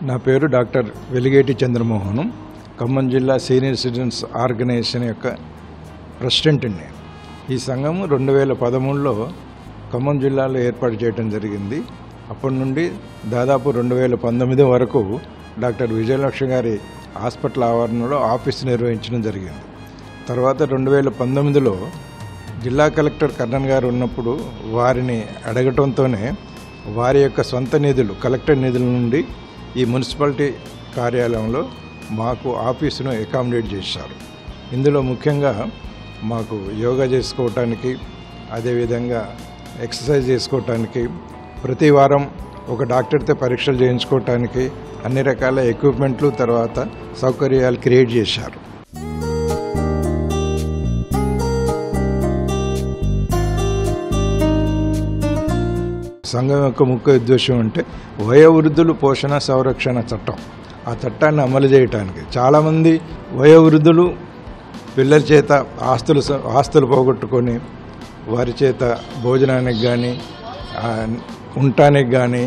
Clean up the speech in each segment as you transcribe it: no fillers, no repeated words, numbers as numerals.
నా పేరు డాక్టర్ వెలిగేటి చంద్రమోహనం. ఖమ్మం జిల్లా సీనియర్ సిటిజన్స్ ఆర్గనైజేషన్ యొక్క ప్రెసిడెంట్ అండి. ఈ సంఘం 2013లో ఖమ్మం జిల్లాలో ఏర్పాటు చేయడం జరిగింది. అప్పటి నుండి దాదాపు 2019 వరకు డాక్టర్ విజయలక్ష్మి గారి హాస్పిటల్ ఆవరణలో ఆఫీస్ నిర్వహించడం జరిగింది. తర్వాత 2019లో జిల్లా కలెక్టర్ కర్ణన్ గారు ఉన్నప్పుడు వారిని అడగటంతోనే వారి యొక్క సొంత నిధులు, కలెక్టర్ నిధుల నుండి ఈ మున్సిపాలిటీ కార్యాలయంలో మాకు ఆఫీసును అకామిడేట్ చేశారు. ఇందులో ముఖ్యంగా మాకు యోగా చేసుకోవటానికి, అదేవిధంగా ఎక్సర్సైజ్ చేసుకోవటానికి, ప్రతి వారం ఒక డాక్టర్తో పరీక్షలు చేయించుకోవటానికి అన్ని రకాల ఎక్విప్మెంట్లు, తర్వాత సౌకర్యాలు క్రియేట్ చేశారు. సంఘం యొక్క ముఖ్య ఉద్దేశం అంటే వయోవృద్ధులు పోషణ సంరక్షణ చట్టం. ఆ చట్టాన్ని అమలు చేయడానికి చాలామంది వయోవృద్ధులు పిల్లల చేత ఆస్తులు పోగొట్టుకొని వారి చేత భోజనానికి కానీ, ఉండటానికి కానీ,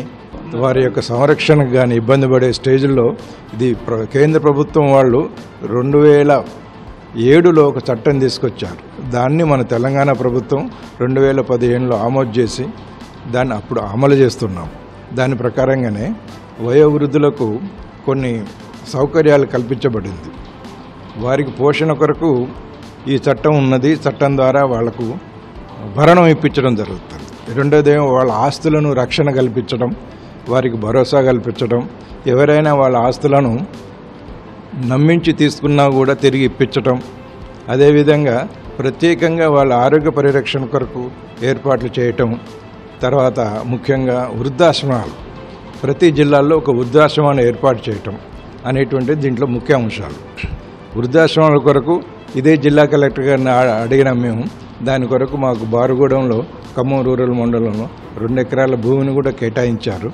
వారి యొక్క సంరక్షణకు కానీ ఇబ్బంది పడే స్టేజ్లో ఇది కేంద్ర ప్రభుత్వం వాళ్ళు 2007లో ఒక చట్టం తీసుకొచ్చారు. దాన్ని మన తెలంగాణ ప్రభుత్వం 2015లో ఆమోదు చేసి దాన్ని అప్పుడు అమలు చేస్తున్నాం. దాని ప్రకారంగానే వయోవృద్ధులకు కొన్ని సౌకర్యాలు కల్పించబడింది. వారికి పోషణ కొరకు ఈ చట్టం ఉన్నది. చట్టం ద్వారా వాళ్లకు భరణం ఇప్పించడం జరుగుతుంది. రెండోదేమో వాళ్ళ ఆస్తులను రక్షణ కల్పించడం, వారికి భరోసా కల్పించడం, ఎవరైనా వాళ్ళ ఆస్తులను నమ్మించి తీసుకున్నా కూడా తిరిగి ఇప్పించడం, అదేవిధంగా ప్రత్యేకంగా వాళ్ళ ఆరోగ్య పరిరక్షణ కొరకు ఏర్పాట్లు చేయటం, తర్వాత ముఖ్యంగా వృద్ధాశ్రమాలు, ప్రతి జిల్లాల్లో ఒక వృద్ధాశ్రమాన్ని ఏర్పాటు చేయటం అనేటువంటి దీంట్లో ముఖ్య అంశాలు. వృద్ధాశ్రమాల కొరకు ఇదే జిల్లా కలెక్టర్ గారిని అడిగిన మేము దాని కొరకు మాకు బారుగూడెంలో ఖమ్మం రూరల్ మండలంలో 2 ఎకరాల భూమిని కూడా కేటాయించారు.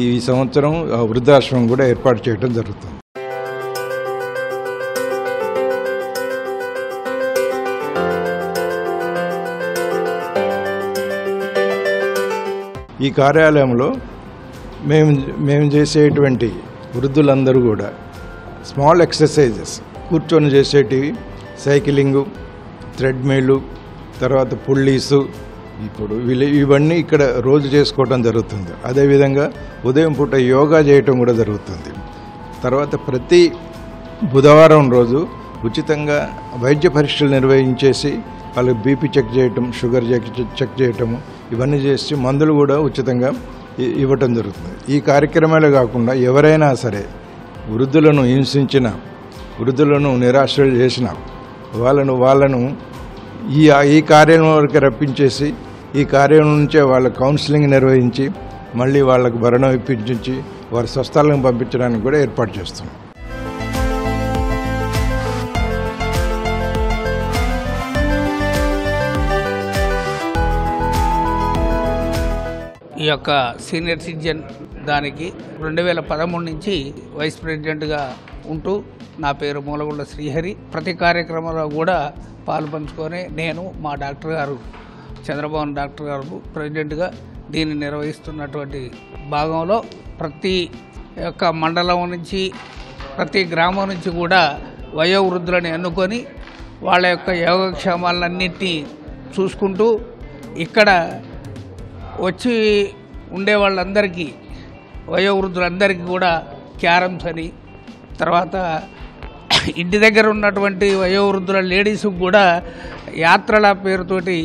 ఈ సంవత్సరం వృద్ధాశ్రమం కూడా ఏర్పాటు చేయడం జరుగుతుంది. ఈ కార్యాలయంలో మేము చేసేటువంటి వృద్ధులందరూ కూడా స్మాల్ ఎక్సర్సైజెస్, కూర్చొని చేసేటివి, సైక్లింగు, థ్రెడ్మిల్, తర్వాత పుల్లీసు, ఇప్పుడు ఇవన్నీ ఇక్కడ రోజు చేసుకోవడం జరుగుతుంది. అదేవిధంగా ఉదయం పూట యోగా చేయటం కూడా జరుగుతుంది. తర్వాత ప్రతి బుధవారం రోజు ఉచితంగా వైద్య పరీక్షలు నిర్వహించేసి వాళ్ళకి బీపీ చెక్ చేయటం, షుగర్ చెక్ చేయటము, ఇవన్నీ చేసి మందులు కూడా ఉచితంగా ఇవ్వటం జరుగుతుంది. ఈ కార్యక్రమాలే కాకుండా ఎవరైనా సరే వృద్ధులను హింసించిన, వృద్ధులను నిరాశ్రయం చేసిన వాళ్ళను ఈ కార్యాలయం వరకు రప్పించేసి ఈ కార్యాలయం నుంచే వాళ్ళ కౌన్సిలింగ్ నిర్వహించి మళ్ళీ వాళ్ళకు భరణం ఇప్పించి వారి స్వస్థలాలను పంపించడానికి కూడా ఏర్పాటు చేస్తున్నాం. ఈ యొక్క సీనియర్ సిటిజన్ దానికి 2013 నుంచి వైస్ ప్రెసిడెంట్గా ఉంటూ నా పేరు మూలగుండ శ్రీహరి. ప్రతి కార్యక్రమంలో కూడా పాల్పంచుకొని నేను మా డాక్టర్ గారు చంద్రబాబు డాక్టర్ గారు ప్రెసిడెంట్గా దీన్ని నిర్వహిస్తున్నటువంటి భాగంలో ప్రతి యొక్క మండలం నుంచి, ప్రతి గ్రామం నుంచి కూడా వయోవృద్ధులను ఎన్నుకొని వాళ్ళ యొక్క యోగక్షేమాలన్నింటినీ చూసుకుంటూ ఇక్కడ వచ్చి ఉండే వాళ్ళందరికీ, వయోవృద్ధులందరికీ కూడా క్యారమ్స్ అని, తర్వాత ఇంటి దగ్గర ఉన్నటువంటి వయోవృద్ధుల లేడీస్కి కూడా యాత్రల పేరుతోటి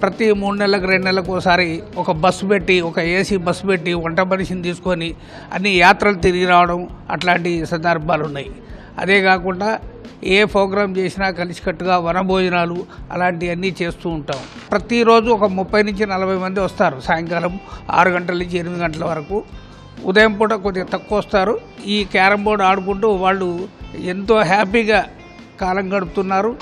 ప్రతి 3 నెలలకు 2 నెలలకు ఒకసారి ఒక బస్సు పెట్టి, ఒక ఏసీ బస్సు పెట్టి వంట మనిషిని తీసుకొని అన్ని యాత్రలు తిరిగి రావడం, అట్లాంటి సందర్భాలు ఉన్నాయి. అదే కాకుండా ఏ ప్రోగ్రాం చేసినా కలిసికట్టుగా వనభోజనాలు అలాంటివన్నీ చేస్తూ ఉంటాం. ప్రతిరోజు ఒక 30 నుంచి 40 మంది వస్తారు. సాయంకాలం 6 గంటల నుంచి 8 గంటల వరకు. ఉదయం పూట కొద్దిగా తక్కువ వస్తారు. ఈ క్యారమ్ బోర్డు ఆడుకుంటూ వాళ్ళు ఎంతో హ్యాపీగా కాలం గడుపుతున్నారు.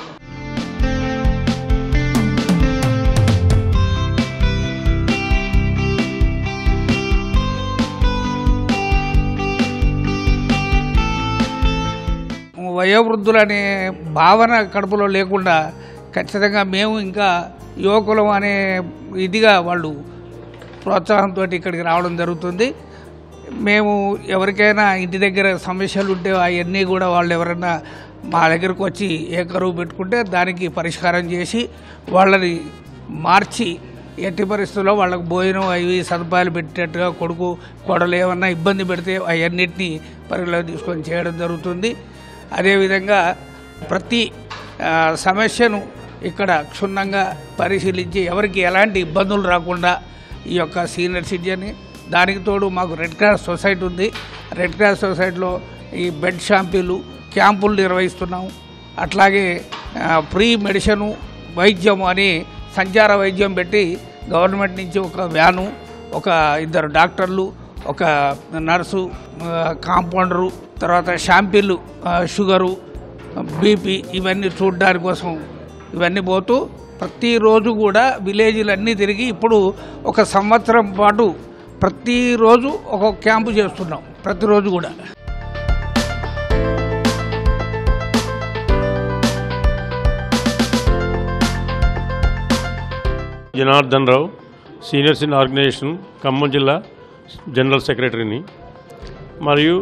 వయోవృద్ధులనే భావన కడుపులో లేకుండా ఖచ్చితంగా మేము ఇంకా యువకులం అనే ఇదిగా వాళ్ళు ప్రోత్సాహంతో ఇక్కడికి రావడం జరుగుతుంది. మేము ఎవరికైనా ఇంటి దగ్గర సమస్యలు ఉంటే అవన్నీ కూడా వాళ్ళు ఎవరైనా మా దగ్గరకు వచ్చి ఏకరువు పెట్టుకుంటే దానికి పరిష్కారం చేసి వాళ్ళని మార్చి ఎట్టి పరిస్థితుల్లో వాళ్ళకు భోజనం అవి సదుపాయాలు పెట్టేట్టుగా కొడుకు కోడలు ఏమన్నా ఇబ్బంది పెడితే అవన్నిటినీ పరిగణలోకి తీసుకొని చేయడం జరుగుతుంది. అదేవిధంగా ప్రతి సమస్యను ఇక్కడ క్షుణ్ణంగా పరిశీలించి ఎవరికి ఎలాంటి ఇబ్బందులు రాకుండా ఈ యొక్క సీనియర్ సిటిజన్, దానికి తోడు మాకు రెడ్ క్రాస్ సొసైటీ ఉంది. రెడ్ క్రాస్ సొసైటీలో ఈ బెడ్ షాంపూలు క్యాంపులు నిర్వహిస్తున్నాము. అట్లాగే ఫ్రీ మెడిసిను వైద్యం అని సంచార వైద్యం పెట్టి గవర్నమెంట్ నుంచి ఒక వ్యాను, ఒక 2 డాక్టర్లు, ఒక నర్సు, కాంపౌండరు, తర్వాత షాంపూలు, షుగరు, బీపీ ఇవన్నీ చూడడానికి కోసం ఇవన్నీ పోతూ ప్రతిరోజు కూడా విలేజ్లన్నీ తిరిగి ఇప్పుడు 1 సంవత్సరం పాటు ప్రతిరోజు ఒక క్యాంపు చేస్తున్నాం. ప్రతిరోజు కూడా Janardhan Rao, senior citizen organisation Khammam జిల్లా జనరల్ సెక్రటరీని మరియు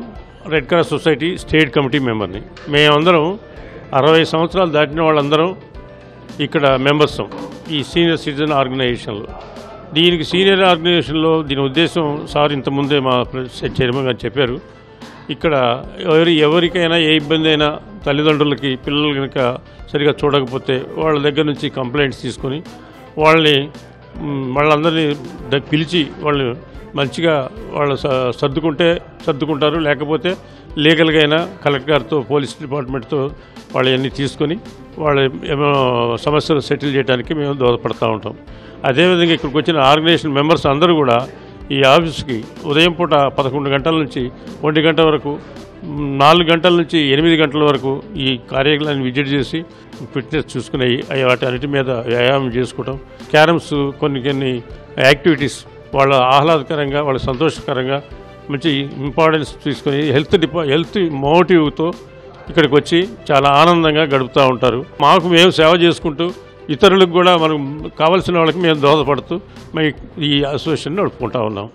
red cross society state committee మెంబర్ని. మేమందరం 60 సంవత్సరాలు దాటిన వాళ్ళందరం ఇక్కడ మెంబర్స్ ఈ సీనియర్ సిటిజన్ ఆర్గనైజేషన్లో. దీనికి సీనియర్ ఆర్గనైజేషన్లో దీని ఉద్దేశం సార్ ఇంతకుముందే మా చైర్మన్ గారు చెప్పారు. ఇక్కడ ఎవరికైనా ఏ ఇబ్బంది అయినా తల్లిదండ్రులకి పిల్లలు కనుక సరిగా చూడకపోతే వాళ్ళ దగ్గర నుంచి కంప్లైంట్స్ తీసుకొని వాళ్ళందరినీ పిలిచి వాళ్ళు మంచిగా వాళ్ళు సర్దుకుంటారు. లేకపోతే లీగల్గా అయినా కలెక్టర్ గారితో పోలీస్ డిపార్ట్మెంట్తో వాళ్ళన్నీ తీసుకొని వాళ్ళ ఏమో సమస్యలు సెటిల్ చేయడానికి మేము దోహదపడుతూ ఉంటాం. అదేవిధంగా ఇక్కడికి వచ్చిన ఆర్గనైజేషన్ మెంబర్స్ అందరూ కూడా ఈ ఆఫీస్కి ఉదయం పూట 11 గంటల నుంచి 1 గంట వరకు, 4 గంటల నుంచి 8 గంటల వరకు ఈ కార్యక్రమాన్ని విజిట్ చేసి ఫిట్నెస్ చూసుకుని వాటి అన్నిటి మీద వ్యాయామం చేసుకోవడం, క్యారమ్స్ కొన్ని యాక్టివిటీస్ వాళ్ళ ఆహ్లాదకరంగా వాళ్ళ సంతోషకరంగా మంచి ఇంపార్టెన్స్ తీసుకొని హెల్త్ మోటివ్తో ఇక్కడికి వచ్చి చాలా ఆనందంగా గడుపుతూ ఉంటారు. మేము సేవ చేసుకుంటూ ఇతరులకు కూడా మనకు కావాల్సిన వాళ్ళకి మేము దోహదపడుతూ ఈ అసోసియేషన్ నడుపుకుంటూ ఉన్నాం.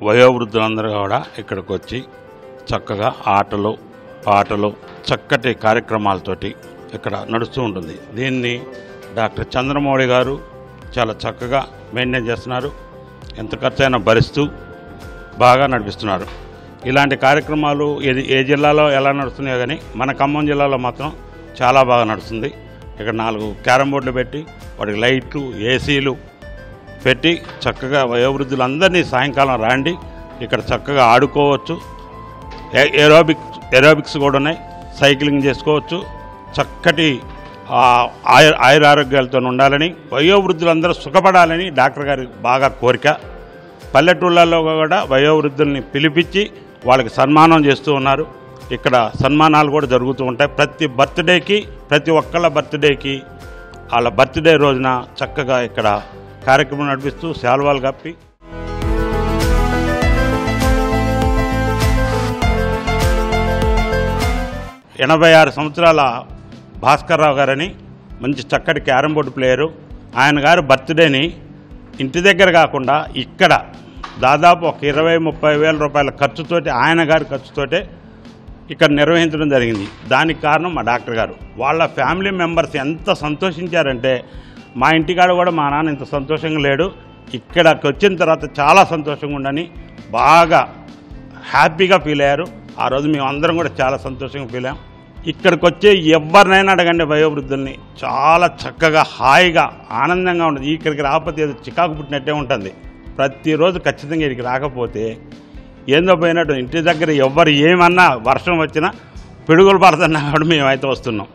వయోవృద్ధులందరూ కూడా ఇక్కడికి వచ్చి చక్కగా ఆటలు పాటలు చక్కటి కార్యక్రమాలతోటి ఇక్కడ నడుస్తూ ఉంటుంది. దీన్ని డాక్టర్ చంద్రమౌళి గారు చాలా చక్కగా మెయింటైన్ చేస్తున్నారు. ఎంత ఖర్చైనా భరిస్తూ బాగా నడిపిస్తున్నారు. ఇలాంటి కార్యక్రమాలు ఏ జిల్లాలో ఎలా నడుస్తున్నాయో కానీ మన ఖమ్మం జిల్లాలో మాత్రం చాలా బాగా నడుస్తుంది. ఇక్కడ 4 క్యారమ్ బోర్డులు పెట్టి వాటికి లైట్లు, ఏసీలు పెట్టి చక్కగా వయోవృద్ధులందరినీ సాయంకాలం రాండి, ఇక్కడ చక్కగా ఆడుకోవచ్చు. ఏరోబిక్స్ కూడా ఉన్నాయి, సైక్లింగ్ చేసుకోవచ్చు. చక్కటి ఆయురారోగ్యాలతో ఉండాలని, వయోవృద్ధులందరూ సుఖపడాలని డాక్టర్ గారి బాగా కోరిక. పల్లెటూళ్ళల్లో కూడా వయోవృద్ధుల్ని పిలిపించి వాళ్ళకి సన్మానం చేస్తూ ఉన్నారు. ఇక్కడ సన్మానాలు కూడా జరుగుతూ ఉంటాయి. ప్రతి ఒక్కళ్ళ బర్త్డేకి వాళ్ళ బర్త్డే రోజున చక్కగా ఇక్కడ కార్యక్రమం నడిపిస్తూ శాల్వాలు కప్పి 86 సంవత్సరాల భాస్కర్రావు గారని మంచి చక్కటి క్యారమ్ బోర్డు ప్లేయరు. ఆయన గారు బర్త్డేని ఇంటి దగ్గర కాకుండా ఇక్కడ దాదాపు ఒక 20-30 వేల రూపాయల ఖర్చుతోటి, ఆయన గారి ఖర్చుతోటే ఇక్కడ నిర్వహించడం జరిగింది. దానికి కారణం మా డాక్టర్ గారు. వాళ్ళ ఫ్యామిలీ మెంబర్స్ ఎంత సంతోషించారంటే, మా ఇంటికాడ కూడా మా నాన్న ఇంత సంతోషంగా లేడు, ఇక్కడికి వచ్చిన తర్వాత చాలా సంతోషంగా ఉండని బాగా హ్యాపీగా ఫీల్ అయ్యారు. ఆ రోజు మేమందరం కూడా చాలా సంతోషంగా ఫీల్ అయ్యాం. ఇక్కడికి వచ్చే ఎవరినైనా అడగండి, వయోవృద్ధుల్ని చాలా చక్కగా హాయిగా ఆనందంగా ఉంటుంది. ఇక్కడికి రాకపోతే ఏదో చికాకు పుట్టినట్టే ఉంటుంది. ప్రతిరోజు ఖచ్చితంగా ఇక్కడికి రాకపోతే ఏందో పోయినట్టు. ఇంటి దగ్గర ఎవరు ఏమన్నా వర్షం వచ్చినా పిడుగులు పడుతున్నా కూడా మేమైతే వస్తున్నాం.